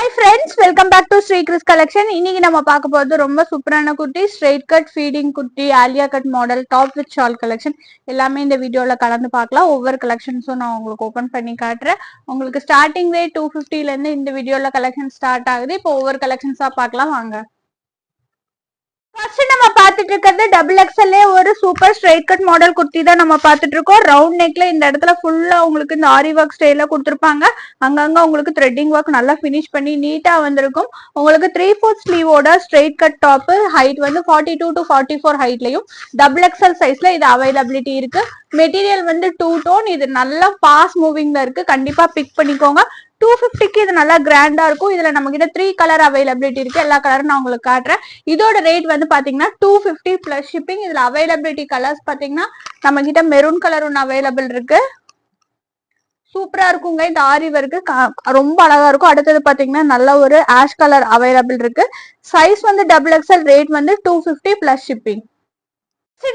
Hi friends, welcome back to Sri Chris collection. இன்னைக்கு நம்ம பார்க்க போறது ரொம்ப சூப்பரான kurti, straight cut feeding kurti, Alia cut model, top with shawl collection எல்லாமே இந்த வீடியோல கலந்து பார்க்கலாம். ஒவ்வொரு கலெக்ஷன்ஸும் நான் உங்களுக்கு ஓபன் பண்ணி காட்டுறேன். உங்களுக்கு ஸ்டார்டிங் ரேட் 250 ல இருந்து இந்த வீடியோல கலெக்ஷன் ஸ்டார்ட் ஆகுது. இப்போ ஒவ்வொரு கலெக்ஷன்ஸா பார்க்கலாம் வாங்க. ஃபர்ஸ்ட் நம்ம பார்த்துட்டு இருக்கிறது டபுள் எக்ஸ்எல்லே ஒரு super straight cut model kurti தான் நம்ம பார்த்துட்டு இருக்கோம். ரவுண்ட் நெக்ல இந்த இடத்துல ஃபுல்லா உங்களுக்கு இந்த ஆரி ஒர்க் ஸ்டைல கொடுத்துருப்பாங்க. அங்கங்க உங்களுக்கு த்ரெட்டிங் ஒர்க் நல்லா ஃபினிஷ் பண்ணி நீட்டா வந்திருக்கும். உங்களுக்கு 3/4 ஸ்லீவோட ஸ்ட்ரைட் கட் டாப், ஹைட் வந்து 42 to 44 ஹைட்லயும் டபுள் எக்ஸ்எல் சைஸ்ல இது அவைலபிலிட்டி இருக்கு. மெட்டீரியல் வந்து 2 டோன், இது நல்லா ஃபாஸ்ட் மூவிங்ல இருக்கு. கண்டிப்பா பிக் பண்ணிக்கோங்க. 250க்கு இது நல்லா கிராண்டா இருக்கும். இதுல நம்ம கிட்ட 3 கலர் அவைலபிலிட்டி இருக்கு. எல்லா கலரும் நான் உங்களுக்கு காட்டுறேன். இதோட ரேட் வந்து பாத்தீங்கன்னா 250 பிளஸ் ஷிப்பிங். இதுல அவைலபிலிட்டி கலர்ஸ் பாத்தீங்கன்னா நம்ம கிட்ட மெரூன் கலர் ஒன்று அவைலபிள் இருக்கு. சூப்பரா இருக்குங்க. இந்த ஆரி ஒர்க்கு ரொம்ப அழகா இருக்கும். அடுத்தது பாத்தீங்கன்னா நல்ல ஒரு ஆஷ் கலர் அவைலபிள் இருக்கு. சைஸ் வந்து டபுள் எக்ஸ்எல், ரேட் வந்து 250 பிளஸ் ஷிப்பிங்.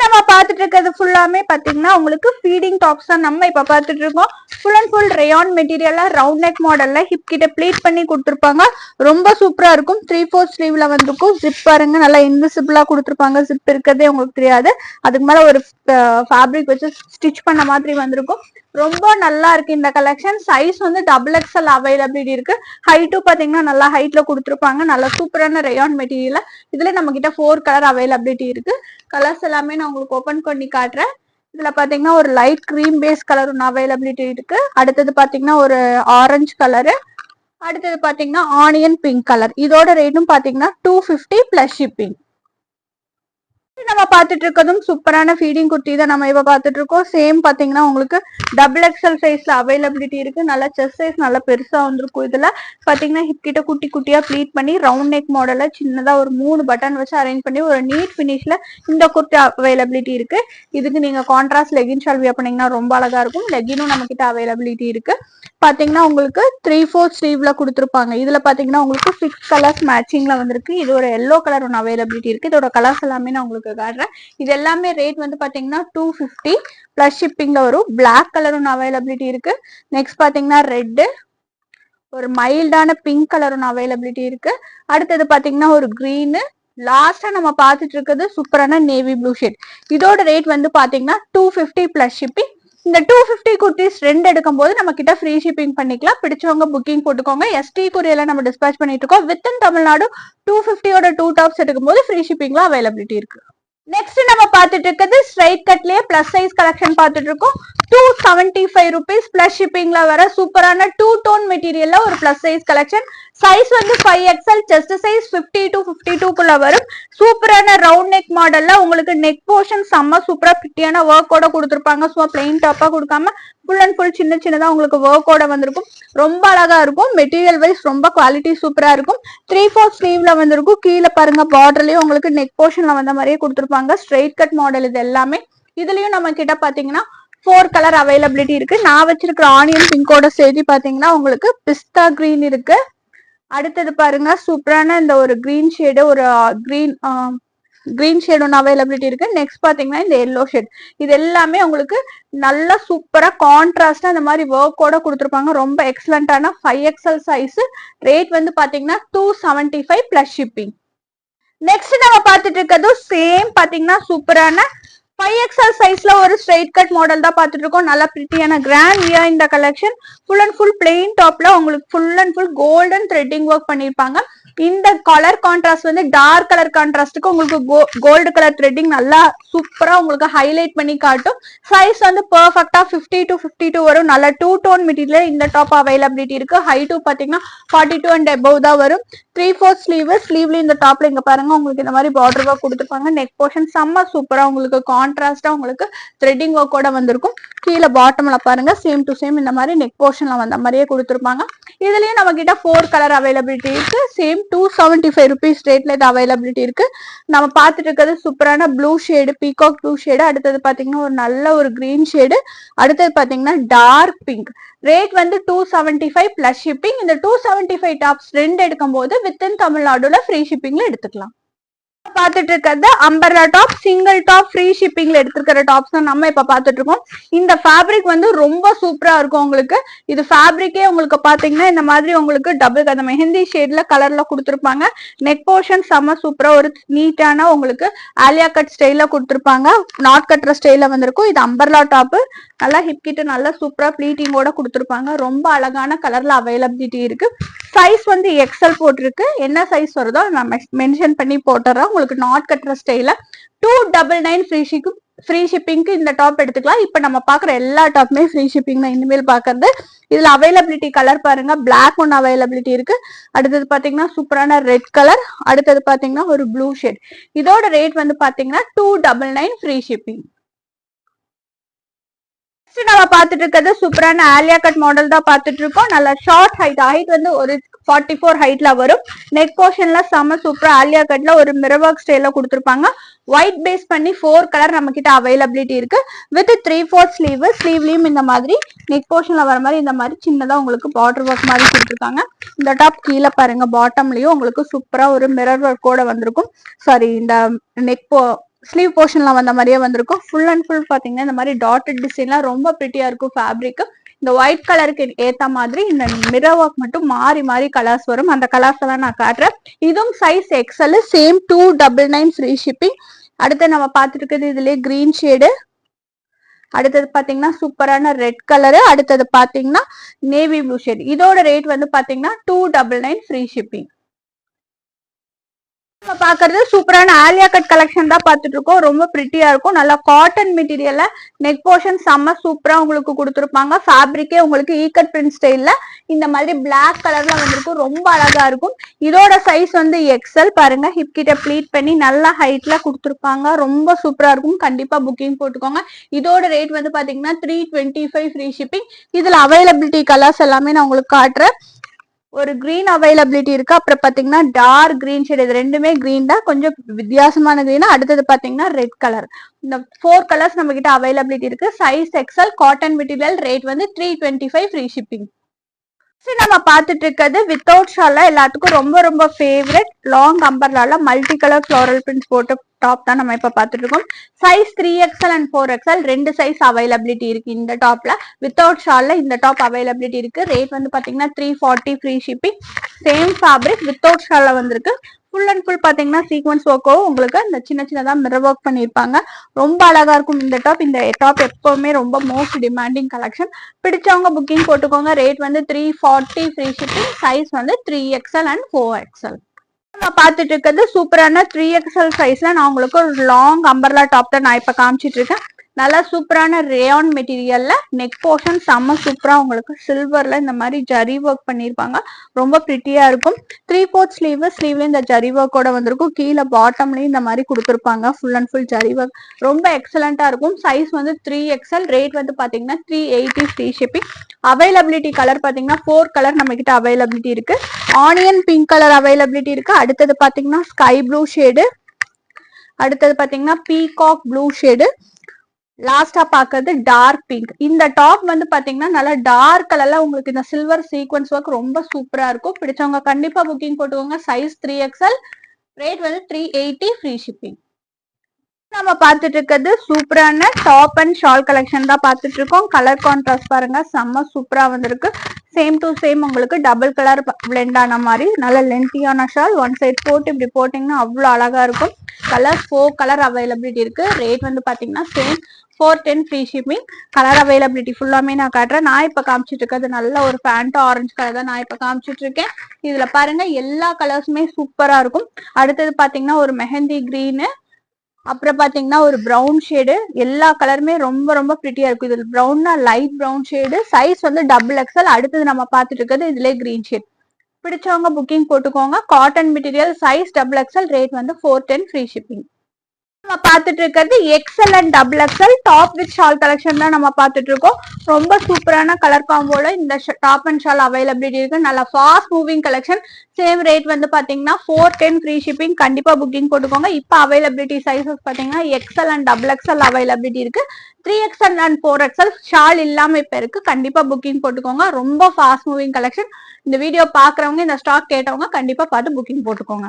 நம்ம பார்த்துட்டு இருக்கிறது ஃபுல்லாமே பாத்தீங்கன்னா உங்களுக்கு ஃபீடிங் டாப்ஸ் தான் நம்ம இப்ப பார்த்துட்டு இருக்கோம். ஃபுல் அண்ட் ஃபுல் ரேயான் மெட்டீரியல்ல ரவுண்ட் நெக் மாடல்ல ஹிப் கிட்ட ப்ளீட் பண்ணி கொடுத்துருப்பாங்க. ரொம்ப சூப்பரா இருக்கும். 3/4 ஸ்லீவ்ல வந்துருக்கும். ஜிப் பாருங்க, நல்லா இன்விசிபிளா கொடுத்துருப்பாங்க. ஜிப் இருக்கிறதே உங்களுக்கு தெரியாது. அதுக்கு மேல ஒரு ஃபேப்ரிக் வச்சு ஸ்டிச் பண்ண மாதிரி வந்திருக்கும். ரொம்ப நல்லா இருக்கு இந்த கலெக்ஷன். சைஸ் வந்து டபுள் எக்ஸ்எல் அவைலபிலிட்டி இருக்கு. ஹைட்டும் பாத்தீங்கன்னா நல்லா ஹைட்ல கொடுத்துருப்பாங்க. நல்லா சூப்பரான ரேயான் மெட்டீரியல். இதுல நம்ம கிட்ட 4 கலர் அவைலபிலிட்டி இருக்கு. கலர்ஸ் எல்லாமே நான் உங்களுக்கு ஓபன் பண்ணி காட்டுறேன். இதுல பாத்தீங்கன்னா ஒரு லைட் கிரீம் பேஸ் கலர் ஒன்று அவைலபிலிட்டி இருக்கு. அடுத்தது பாத்தீங்கன்னா ஒரு ஆரஞ்சு கலரு. அடுத்தது பாத்தீங்கன்னா ஆனியன் பிங்க் கலர். இதோட ரேட்டும் பாத்தீங்கன்னா 250 பிளஸ் ஷிப்பிங். நம்ம பார்த்துட்டு இருக்கிறதும் சூப்பரான ஃபீடிங் குர்த்தி தான் நம்ம இப்ப பார்த்துட்டு இருக்கோம். சேம் பாத்தீங்கன்னா உங்களுக்கு டபுள் எக்ஸ்எல் சைஸ்ல அவைலபிலிட்டி இருக்கு. நல்லா செஸ்ட் சைஸ் நல்லா பெருசா வந்திருக்கும். இதுல பாத்தீங்கன்னா ஹிப் கிட்ட குட்டி குட்டியா ப்ளீட் பண்ணி ரவுண்ட் நெக் மாடல்ல சின்னதா ஒரு 3 பட்டன் வச்சு அரேஞ்ச் பண்ணி ஒரு நீட் பினிஷ்ல இந்த குர்த்தி அவைலபிலிட்டி இருக்கு. இதுக்கு நீங்க கான்ட்ராஸ்ட் லெகின் ஷால் வியர் பண்ணீங்கன்னா ரொம்ப அழகா இருக்கும். லெகினும் நம்ம கிட்ட அவைலபிலிட்டி இருக்கு. பாத்தீங்கன்னா உங்களுக்கு 3/4 ஸ்லீவ்ல கொடுத்துருப்பாங்க. இதுல பாத்தீங்கன்னா உங்களுக்கு 6 கலர்ஸ் மேட்சிங்ல வந்திருக்கு. இது ஒரு எல்லோ கலர் ஒன்று அவைலபிலிட்டி இருக்கு. இதோட கலர்ஸ் எல்லாமே நான் உங்களுக்கு காட்டுறேன். இது எல்லாமே ரேட் வந்து பாத்தீங்கன்னா 250 பிளஸ் ஷிப்பிங்ல வரும். பிளாக் கலர் ஒன்று அவைலபிலிட்டி இருக்கு. நெக்ஸ்ட் பாத்தீங்கன்னா ரெட், ஒரு மைல்டான பிங்க் கலர் ஒன்று அவைலபிலிட்டி இருக்கு. அடுத்தது பாத்தீங்கன்னா ஒரு கிரீன். லாஸ்டா நம்ம பார்த்துட்டு இருக்கிறது சூப்பரான நேவி ப்ளூ ஷேட். இதோட ரேட் வந்து பாத்தீங்கன்னா 250 பிளஸ் ஷிப்பிங். இந்த 250 குர்த்திஸ் 2 எடுக்கும் போது நம்ம கிட்ட ஃப்ரீ ஷிப்பிங் பண்ணிக்கலாம். பிடிச்சவங்க புக்கிங் போட்டுக்கோங்க. ST கொரியர்ல நம்ம டிஸ்பேச் பண்ணிட்டு இருக்கோம். வித் இன் தமிழ்நாடு 250யோட 2 டாப்ஸ் எடுக்கும் போது ஃப்ரீ ஷிப்பிங்ல அவைலபிலிட்டி இருக்கு. நெக்ஸ்ட் நம்ம பார்த்துட்டு இருக்கிறது ஸ்ட்ரைட் கட்லயே பிளஸ் சைஸ் கலெக்ஷன் பார்த்துட்டு இருக்கோம். 275 rupees பிளஸ் ஷிப்பிங்ல வர சூப்பரான 2 டோன் மெட்டீரியல்ல ஒரு பிளஸ் சைஸ் கலெக்ஷன். சைஸ் வந்து 5XL, செஸ்ட் சைஸ் 50 to 52 குள்ள வரும். சூப்பரான ரவுண்ட் நெக் மாடல்ல உங்களுக்கு நெக் போர்ஷன் செம்ம சூப்பரா பிட்டியான ஒர்க்கோட கொடுத்துருப்பாங்க. சும்மா பிளெயின் டாப்பா கொடுக்காம ஃபுல் அண்ட் ஃபுல் சின்ன சின்னதா உங்களுக்கு ஒர்க்கோட வந்திருக்கும். ரொம்ப அழகா இருக்கும். மெட்டீரியல் வைஸ் ரொம்ப குவாலிட்டி சூப்பரா இருக்கும். 3/4 ஸ்லீவ்ல வந்திருக்கும். கீழே பாருங்க பார்டர்லயும் உங்களுக்கு நெக் போர்ஷன்ல வந்த மாதிரியே கொடுத்துருப்பாங்க. ஸ்ட்ரைட் கட் மாடல் இது எல்லாமே. இதுலயும் நம்ம கிட்ட பாத்தீங்கன்னா 4 கலர் அவைலபிலிட்டி இருக்கு. நான் வச்சிருக்கிற ஆனியன் பிங்கோட சேர்த்து பாத்தீங்கன்னா உங்களுக்கு பிஸ்தா கிரீன் இருக்கு. அடுத்தது பாருங்க சூப்பரான இந்த ஒரு கிரீன் ஷேடு, ஒரு கிரீன் ஷேட் ஒன்று அவைலபிலிட்டி இருக்கு. நெக்ஸ்ட் பாத்தீங்கன்னா இந்த எல்லோ ஷேட். இது எல்லாமே உங்களுக்கு நல்லா சூப்பரா கான்ட்ராஸ்டா இந்த மாதிரி ஒர்க்கோட கொடுத்துருப்பாங்க. ரொம்ப எக்ஸலண்டான 5XL சைஸ். ரேட் வந்து பாத்தீங்கன்னா 275 பிளஸ் ஷிப்பிங். நெக்ஸ்ட் நம்ம பார்த்துட்டு இருக்கிறது சேம் பாத்தீங்கன்னா சூப்பரான 5XL சைஸ்ல ஒரு ஸ்ட்ரைட் கட் மாடல் தான் பார்த்துட்டு இருக்கோம். நல்லா பிரிட்டியான கிராண்ட் வியர் இந்த collection. Full and full plain டாப்ல உங்களுக்கு full and full golden threading work பண்ணிருப்பாங்க. இந்த கலர் கான்ட்ராஸ்ட் வந்து டார்க் கலர் கான்ட்ராஸ்டுக்கு உங்களுக்கு கோல்டு கலர் த்ரெட்டிங் நல்லா சூப்பரா உங்களுக்கு ஹைலைட் பண்ணி காட்டும். சைஸ் வந்து பெர்ஃபெக்டா 50 to 52 வரும். நல்ல 2 டோன் மெட்டீரியல் இந்த டாப் அவைலபிலிட்டி இருக்கு. ஹைட்டும் பாத்தீங்கன்னா 42 and above தான் வரும். 3/4 ஸ்லீவ். ஸ்லீவ்ல இந்த டாப்ல இங்க பாருங்க உங்களுக்கு இந்த மாதிரி பார்டர் ஒர்க் கொடுத்துருப்பாங்க. நெக் போர்ஷன் செம்ம சூப்பரா உங்களுக்கு கான்ட்ராஸ்டா உங்களுக்கு த்ரெட்டிங் ஒர்க்கோட வந்திருக்கும். கீழே பாட்டம்ல பாருங்க சேம் டு சேம் இந்த மாதிரி நெக் போர்ஷன்ல வந்த மாதிரியே கொடுத்துருப்பாங்க. இதுலயும் நம்ம கிட்ட 4 கலர் அவைலபிலிட்டி இருக்கு. சேம் 275 rupees ரேட்ல இது அவைலபிலிட்டி இருக்கு. நம்ம பார்த்துட்டு இருக்கிறது சூப்பரான blue shade, peacock blue shade. அடுத்தது பாத்தீங்கன்னா ஒரு நல்ல ஒரு கிரீன் ஷேடு. அடுத்தது பாத்தீங்கன்னா டார்க் பிங்க். ரேட் வந்து 275 பிளஸ் ஷிப்பிங். இந்த 275 டாப்ஸ் 2 எடுக்கும் போது வித் இன் தமிழ்நாடுல ஃப்ரீ ஷிப்பிங்ல எடுத்துக்கலாம். பாத்துட்டு இருக்கிறது umbrella top single top free ஷிப்பிங்ல எடுத்துக்கிற டாப்ஸ் தான் நம்ம இப்ப பாத்துட்டு இருக்கோம். இந்த ஃபேப்ரிக் வந்து ரொம்ப சூப்பரா இருக்கும் உங்களுக்கு. இது ஃபேப்ரிக்கே உங்களுக்கு பாத்தீங்கன்னா இந்த மாதிரி உங்களுக்கு டபுள் அந்த மெஹந்தி ஷேட்ல கலர்ல கொடுத்துருப்பாங்க. நெக் போர்ஷன் செம்ம சூப்பரா ஒரு நீட்டான உங்களுக்கு ஆலியா கட் ஸ்டைல கொடுத்துருப்பாங்க. நாட் கட்டுற ஸ்டைல வந்திருக்கும். இது அம்பர்லா டாப் நல்லா ஹிப் கிட்ட நல்லா சூப்பரா ப்ளீட்டிங்கோட கொடுத்துருப்பாங்க. ரொம்ப அழகான கலர்ல அவைலபிலிட்டி இருக்கு. சைஸ் வந்து எக்ஸல் போட்டிருக்கு. என்ன சைஸ் வருதோ நான் மென்ஷன் பண்ணி போட்டுறேன். உங்களுக்கு நாட் கட்டுற ஸ்டைல 299 ஃப்ரீ ஷிப்பிங்க்கு இந்த டாப் எடுத்துக்கலாம். இப்ப நம்ம பாக்குற எல்லா டாப்புமே ஃப்ரீ ஷிப்பிங் தான் இனிமேல் பாக்குறது. இதுல அவைலபிலிட்டி கலர் பாருங்க, பிளாக் ஒன்னு அவைலபிலிட்டி இருக்கு. அடுத்தது பாத்தீங்கன்னா சூப்பரான ரெட் கலர். அடுத்தது பாத்தீங்கன்னா ஒரு ப்ளூ ஷேட். இதோட ரேட் வந்து பாத்தீங்கன்னா 299 ஃப்ரீ ஷிப்பிங். நம்ம பாத்துட்டு இருக்கிறது சூப்பரான ஆலியா கட் மாடல் தான் பாத்துட்டு இருக்கோம். நல்ல ஷார்ட் ஹைட் வந்து ஒரு 44 ஹைட்ல வரும். நெக் போர்ஷன்ல செம்ம சூப்பரா ஆலியா கட்ல ஒரு மிரர் ஒர்க் ஸ்டைல கொடுத்துருப்பாங்க. ஒயிட் பேஸ் பண்ணி 4 கலர் நம்ம கிட்ட அவைலபிலிட்டி இருக்கு. With 3/4 sleeve. ஸ்லீவ்லயும் இந்த மாதிரி நெக் போர்ஷன்ல வர மாதிரி இந்த மாதிரி சின்னதா உங்களுக்கு பார்டர் ஒர்க் மாதிரி கொடுத்துருக்காங்க. இந்த டாப் கீழே பாருங்க, பாட்டம்லயும் உங்களுக்கு சூப்பரா ஒரு மிரர் ஒர்க்கோட வந்திருக்கும். சாரி, இந்த நெக் ஸ்லீவ் போர்ஷன்ல வந்த மாதிரியே வந்திருக்கும். ஃபுல் அண்ட் ஃபுல் பாத்தீங்கன்னா இந்த மாதிரி டாட்டட் டிசைன்லாம் ரொம்ப பிரிட்டியா இருக்கும் ஃபேப்ரிக். இந்த ஒயிட் கலருக்கு ஏத்த மாதிரி இந்த மிரர் ஒர்க் மட்டும் மாறி மாறி கலர்ஸ் வரும். அந்த கலர்ஸ் எல்லாம் நான் காட்டுறேன். இதுவும் size XL, same 299 free shipping. அடுத்து நம்ம பார்த்துட்டு இருக்கிறது இதுலயே கிரீன் ஷேடு. அடுத்தது பாத்தீங்கன்னா சூப்பரான ரெட் கலரு. அடுத்தது பாத்தீங்கன்னா நேவி ப்ளூ ஷேட். இதோட ரேட் வந்து பாத்தீங்கன்னா 299 ஃப்ரீ ஷிப்பிங். பாக்குறது சூப்பரான ஆலியா கட் கலெக்ஷன் தான் பாத்துட்டு இருக்கோம். ரொம்ப பிரிட்டியா இருக்கும். நல்லா காட்டன் மெட்டீரியல்ல நெக் போர்ஷன் செம்ம சூப்பரா உங்களுக்கு கொடுத்துருப்பாங்க. ஃபேப்ரிக்கே உங்களுக்கு ஈகட் பிரிண்ட் ஸ்டைல்ல இந்த மாதிரி பிளாக் கலர்ல வந்திருக்கும். ரொம்ப அழகா இருக்கும். இதோட சைஸ் வந்து எக்ஸல். பாருங்க, ஹிப் கிட்ட ப்ளீட் பண்ணி நல்லா ஹைட்ல கொடுத்துருப்பாங்க. ரொம்ப சூப்பரா இருக்கும். கண்டிப்பா புக்கிங் போட்டுக்கோங்க. இதோட ரேட் வந்து பாத்தீங்கன்னா 325 ஃப்ரீ ஷிப்பிங். இதுல அவைலபிலிட்டி கலர்ஸ் எல்லாமே நான் உங்களுக்கு காட்டுறேன். ஒரு கிரீன் அவைலபிலிட்டி இருக்கு. அப்புறம் பாத்தீங்கன்னா டார்க் கிரீன் ஷேட். இது ரெண்டுமே கிரீன் தான், கொஞ்சம் வித்தியாசமான கிரீன். அடுத்தது பாத்தீங்கன்னா ரெட் கலர். இந்த 4 கலர்ஸ் நம்ம கிட்ட அவைலபிலிட்டி இருக்கு. Size XL, cotton material. Rate வந்து 325 ஃப்ரீ ஷிப்பிங். நம்ம பாத்துட்டு இருக்கிறது வித்தவுட் ஷால்ல எல்லாத்துக்கும் ரொம்ப ரொம்ப ஃபேவரட் லாங் அம்பர்லால மல்டி கலர் ஃப்ளோரல் பிரிண்ட்ஸ் போட்டு டாப் தான் நம்ம இப்ப பாத்துட்டு இருக்கோம். சைஸ் 3XL அண்ட் 4XL ரெண்டு சைஸ் அவைலபிலிட்டி இருக்கு இந்த டாப்ல. வித்தவுட் ஷால்ல இந்த டாப் அவைலபிலிட்டி இருக்கு. ரேட் வந்து பாத்தீங்கன்னா 340 free shipping. Same fabric without ஷால்ல வந்திருக்கு. ஃபுல் அண்ட் ஃபுல் பாத்தீங்கன்னா சீக்வன்ஸ் ஒர்க்கோ உங்களுக்கு இந்த சின்ன சின்னதா மிரர் ஒர்க் பண்ணிருப்பாங்க. ரொம்ப அழகா இருக்கும் இந்த டாப். இந்த டாப் எப்பவுமே ரொம்ப மோஸ்ட் டிமாண்டிங் கலெக்ஷன். பிடிச்சவங்க புக்கிங் போட்டுக்கோங்க. ரேட் வந்து 340 ஃப்ரீ ஷிப்பிங். சைஸ் வந்து 3XL அண்ட் 4XL. நம்ம பாத்துட்டு இருக்கிறது சூப்பரான 3XL சைஸ்ல நான் உங்களுக்கு ஒரு லாங் அம்பர்லா டாப் தான் நான் இப்ப காமிச்சிட்டு இருக்கேன். நல்லா சூப்பரான ரேயான் மெட்டீரியல்ல நெக் போர்ஷன் செம்ம சூப்பரா உங்களுக்கு சில்வர்ல இந்த மாதிரி ஜரி ஒர்க் பண்ணிருப்பாங்க. ரொம்ப பிரிட்டியா இருக்கும். 3/4 ஸ்லீவ். ஸ்லீவ்ல இந்த ஜரி ஒர்க்கோட வந்திருக்கும். கீழே பாட்டம்லயும் இந்த மாதிரி கொடுத்துருப்பாங்க. Full and full zari work ரொம்ப எக்ஸலண்டா இருக்கும். சைஸ் வந்து 3XL. ரேட் வந்து பாத்தீங்கன்னா 380 ஃப்ரீ ஷிப்பிங். அவைலபிலிட்டி கலர் பாத்தீங்கன்னா 4 கலர் நம்ம கிட்ட அவைலபிலிட்டி இருக்கு. ஆனியன் பிங்க் கலர் அவைலபிலிட்டி இருக்கு. அடுத்தது பாத்தீங்கன்னா ஸ்கை ப்ளூ ஷேடு. அடுத்தது பாத்தீங்கன்னா பீகாக் ப்ளூ ஷேடு. லாஸ்டா பாக்குறது டார்க் பிங்க். இந்த டாப் வந்து பாத்தீங்கன்னா நல்லா டார்க் கலர்ல உங்களுக்கு இந்த சில்வர் சீக்வன்ஸ் ஒர்க் ரொம்ப சூப்பரா இருக்கும். பிடிச்சவங்க கண்டிப்பா புக்கிங் போட்டுக்கோங்க. Size 3XL. ரேட் வந்து 380 ஃப்ரீ ஷிப்பிங். நம்ம பாத்துட்டு இருக்கிறது சூப்பரான டாப் அண்ட் ஷால் கலெக்ஷன் தான் பாத்துட்டு இருக்கோம். கலர் கான்ட்ராஸ்ட் பாருங்க, செம்ம சூப்பரா வந்திருக்கு. சேம் டு சேம் உங்களுக்கு டபுள் கலர் பிளெண்ட் ஆன மாதிரி நல்ல லென்த்தியான ஷால். ஒன் சைட் போட்டு இப்படி போட்டீங்கன்னா அவ்வளவு அழகா இருக்கும். கலர் 4 கலர் அவைலபிலிட்டி இருக்கு. ரேட் வந்து பாத்தீங்கன்னா same 410 free shipping. Colour availability ஃபுல்லாமே நான் காட்டுறேன். நான் இப்ப காமிச்சிட்டு இருக்கிறது நல்ல ஒரு ஃபேண்டா ஆரஞ்சு கலர் தான் நான் இப்ப காமிச்சிட்டு இருக்கேன். இதுல பாருங்க எல்லா கலர்ஸுமே சூப்பரா இருக்கும். அடுத்தது பாத்தீங்கன்னா ஒரு மெஹந்தி கிரீனு, அப்புறம் பாத்தீங்கன்னா ஒரு பிரவுன் ஷேடு. எல்லா கலருமே ரொம்ப ரொம்ப பிரிட்டியா இருக்கும். இதுல பிரவுன்னா லைட் பிரவுன் ஷேடு. சைஸ் வந்து XXL. அடுத்தது நம்ம பாத்துட்டு இருக்கிறது இதுல கிரீன் ஷேட். பிடிச்சவங்க புக்கிங் போட்டுக்கோங்க. Cotton material. Size XXL. Rate வந்து 410 ஃப்ரீ ஷிப்பிங். நம்ம பாத்துட்டு இருக்கிறது XL and XXL top with shawl collection தான் நம்ம பாத்துட்டு இருக்கோம். ரொம்ப சூப்பரான கலர் காம்போல இந்த டாப் அண்ட் ஷால் அவைலபிலிட்டி இருக்கு. நல்லா fast moving collection. Same rate வந்து பாத்தீங்கன்னா 410 ஃப்ரீ ஷிப்பிங். கண்டிப்பா புக்கிங் போட்டுக்கோங்க. இப்ப அவைலபிலிட்டி சைசஸ் பாத்தீங்கன்னா எக்ஸல் அண்ட் XXL அவைலபிலிட்டி இருக்கு. 3XL அண்ட் 4XL ஷால் இல்லாம இப்ப இருக்கு. கண்டிப்பா புக்கிங் போட்டுக்கோங்க. ரொம்ப ஃபாஸ்ட் மூவிங் கலெக்ஷன். இந்த வீடியோ பாக்குறவங்க, இந்த ஸ்டாக் கேட்டவங்க கண்டிப்பா பார்த்து புக்கிங் போட்டுக்கோங்க.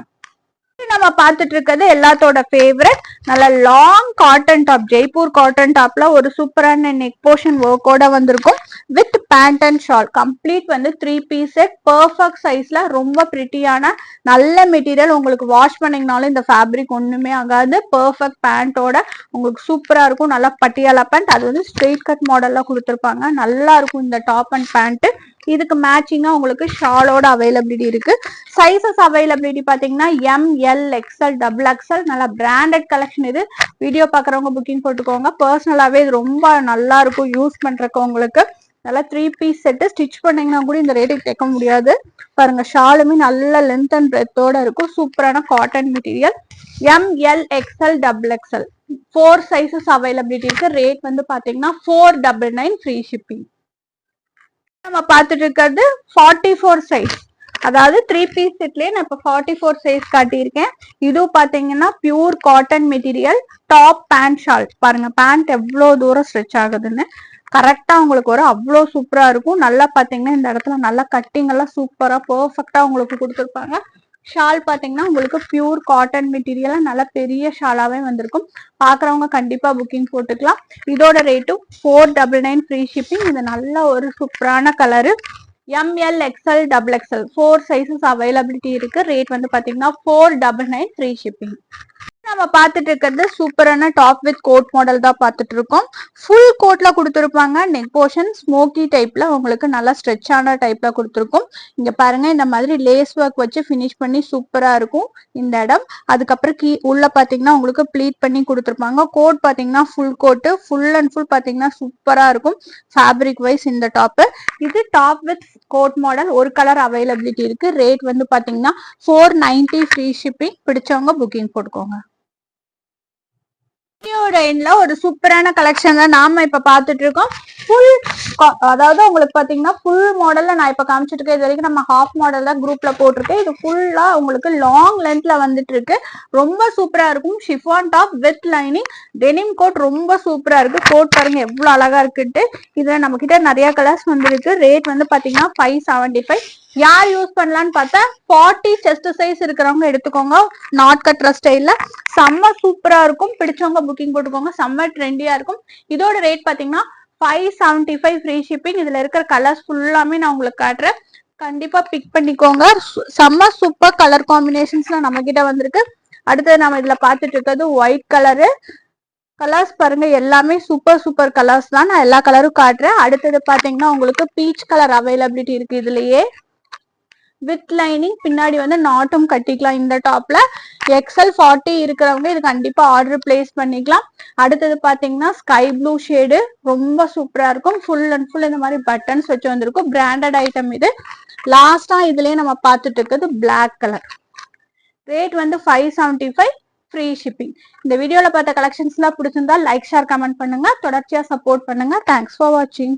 நம்ம நம்ம பார்த்துட்டு இருக்கிறது எல்லாத்தோட ஃபேவரட் நல்ல long cotton top, Jaipur cotton டாப்ல ஒரு சூப்பரான நெக் போர்ஷன் ஒர்க்கோட வந்திருக்கும் with pant and shawl. Complete வந்து 3 பீஸ் செட், பெர்ஃபெக்ட் சைஸ்ல, ரொம்ப பிரிட்டியான நல்ல மெட்டீரியல். உங்களுக்கு வாஷ் பண்ணீங்கனாலும் இந்த ஃபேப்ரிக் ஒண்ணுமே ஆகாது. பெர்ஃபெக்ட் பேண்டோட உங்களுக்கு சூப்பரா இருக்கும். நல்லா பட்டியாலா பேண்ட், அது வந்து ஸ்ட்ரெயிட் கட் மாடல்ல கொடுத்துருப்பாங்க. நல்லா இருக்கும் இந்த டாப் அண்ட் பேண்ட். இதுக்கு மேட்சிங்கா உங்களுக்கு ஷாலோட அவைலபிலிட்டி இருக்கு. சைசஸ் அவைலபிலிட்டி பாத்தீங்கன்னா எம்எல் எக்ஸ்எல் டபுள் எக்ஸ்எல். நல்லா பிராண்டட் கலெக்ஷன். இது வீடியோ பாக்குறவங்க புக்கிங் போட்டுக்கோங்க. பர்சனலாவே இது ரொம்ப நல்லா இருக்கும் யூஸ் பண்றதுக்கு. உங்களுக்கு நல்லா 3 பீஸ் செட்டு, ஸ்டிச் பண்ணீங்கன்னா கூட இந்த ரேட்டுக்கு தைக்க முடியாது. பாருங்க, ஷாலுமே நல்ல லென்த் அண்ட் பிரெத்தோட இருக்கும். சூப்பரான cotton material. M L XL double XL 4 sizes availability இருக்கு. ரேட் வந்து பாத்தீங்கன்னா 499 ஃப்ரீ ஷிப்பிங். நம்ம பார்த்துட்டு இருக்கிறது 44 சைஸ், அதாவது 3 பீஸ் செட்லயே நான் இப்ப 44 சைஸ் காட்டியிருக்கேன். இதுவும் பாத்தீங்கன்னா pure cotton material. Top pant shawl பாருங்க, பேண்ட் எவ்வளவு தூரம் ஸ்ட்ரெச் ஆகுதுன்னு கரெக்டா உங்களுக்கு வரும். அவ்வளவு சூப்பரா இருக்கும். நல்லா பாத்தீங்கன்னா இந்த இடத்துல நல்லா கட்டிங் எல்லாம் சூப்பரா பெர்ஃபெக்டா உங்களுக்கு கொடுத்துருப்பாங்க. ஷால் பாத்தீங்கன்னா உங்களுக்கு பியூர் காட்டன் மெட்டீரியலா நல்ல பெரிய ஷாலாவே வந்திருக்கும். பாக்குறவங்க கண்டிப்பா புக்கிங் போட்டுக்கலாம். இதோட ரேட்டும் 499 ஃப்ரீ ஷிப்பிங். இது நல்ல ஒரு சூப்பரான colour. M L XL double XL 4 sizes availability இருக்கு. ரேட் வந்து பாத்தீங்கன்னா 499 ஃப்ரீ ஷிப்பிங். நம்ம பார்த்துட்டு இருக்கிறது சூப்பரான டாப் வித் கோட் மாடல் தான் பார்த்துட்டு இருக்கோம். ஃபுல் கோட்ல கொடுத்துருப்பாங்க. நெக் போர்ஷன் ஸ்மோக்கி டைப்ல உங்களுக்கு நல்லா ஸ்ட்ரெச்சான டைப்ல கொடுத்துருக்கும். இங்க பாருங்க, இந்த மாதிரி லேஸ் ஒர்க் வச்சு ஃபினிஷ் பண்ணி சூப்பரா இருக்கும் இந்த இடம். அதுக்கப்புறம் உள்ள பாத்தீங்கன்னா உங்களுக்கு ப்ளீட் பண்ணி கொடுத்துருப்பாங்க. கோட் பாத்தீங்கன்னா full coat, full and full பாத்தீங்கன்னா சூப்பரா இருக்கும் ஃபேப்ரிக் வைஸ் இந்த டாப். இது டாப் வித் கோட் மாடல். ஒரு கலர் அவைலபிலிட்டி இருக்கு. ரேட் வந்து பாத்தீங்கன்னா 490 ஃப்ரீ ஷிப்பிங். பிடிச்சவங்க புக்கிங் போட்டுக்கோங்க. ஒரு சூப்பரான கலெக்ஷன் தான் நாம இப்ப பாத்துட்டு இருக்கோம். ஃபுல் அதாவது உங்களுக்கு பாத்தீங்கன்னா ஃபுல் மாடல்ல நான் இப்ப காமிச்சிட்டு இருக்கேன். இது வரைக்கும் நம்ம ஹாஃப் மாடல் தான் குரூப்ல போட்டிருக்கேன். இது ஃபுல்லா உங்களுக்கு லாங் லென்த்ல வந்துட்டு இருக்கு. ரொம்ப சூப்பரா இருக்கும். Chiffon top with lining, denim code ரொம்ப சூப்பரா இருக்கு. கோட் பாருங்க எவ்வளவு அழகா இருக்குட்டு. இதுல நம்ம கிட்ட நிறைய கலர்ஸ் வந்துருக்கு. ரேட் வந்து பாத்தீங்கன்னா 575. யார் யூஸ் பண்ணலான்னு பார்த்தா 40 செஸ்ட் சைஸ் இருக்கிறவங்க எடுத்துக்கோங்க. நாட் கட்டுற ஸ்டைல்ல செம்ம சூப்பரா இருக்கும். பிடிச்சவங்க புக்கிங் போட்டுக்கோங்க. செம்ம ட்ரெண்டியா இருக்கும். இதோட ரேட் பாத்தீங்கன்னா 575 ஃப்ரீ ஷிப்பிங். இதுல இருக்கிற கலர்ஸ் ஃபுல்லாமே நான் உங்களுக்கு காட்டுறேன். கண்டிப்பா பிக் பண்ணிக்கோங்க. செம்ம சூப்பர் கலர் காம்பினேஷன்ஸ்ல நம்ம கிட்ட வந்திருக்கு. அடுத்தது நம்ம இதுல பாத்துட்டு இருக்கிறது ஒயிட் கலரு. கலர்ஸ் பாருங்க, எல்லாமே சூப்பர் சூப்பர் கலர்ஸ் தான். நான் எல்லா கலரும் காட்டுறேன். அடுத்தது பாத்தீங்கன்னா உங்களுக்கு பீச் கலர் அவைலபிலிட்டி இருக்கு. இதுலயே வித் லைனிங், பின்னாடி வந்து நாட்டும் கட்டிக்கலாம். இந்த டாப்ல எக்ஸ்எல் 40 இருக்கிறவங்க இது கண்டிப்பா ஆர்டர் பிளேஸ் பண்ணிக்கலாம். அடுத்தது பாத்தீங்கன்னா ஸ்கை ப்ளூ ஷேடு ரொம்ப சூப்பரா இருக்கும். ஃபுல் அண்ட் ஃபுல் இந்த மாதிரி பட்டன்ஸ் வச்சு வந்திருக்கும். பிராண்டட் ஐட்டம் இது. லாஸ்டா இதுலயே நம்ம பார்த்துட்டு இருக்கிறது பிளாக் கலர். ரேட் வந்து 575 ஃப்ரீ ஷிப்பிங். இந்த வீடியோல பார்த்த கலெக்ஷன்ஸ் எல்லாம் பிடிச்சிருந்தா லைக், ஷேர், கமெண்ட் பண்ணுங்க. தொடர்ச்சியா சப்போர்ட் பண்ணுங்க. தேங்க்ஸ் ஃபார் வாட்சிங்.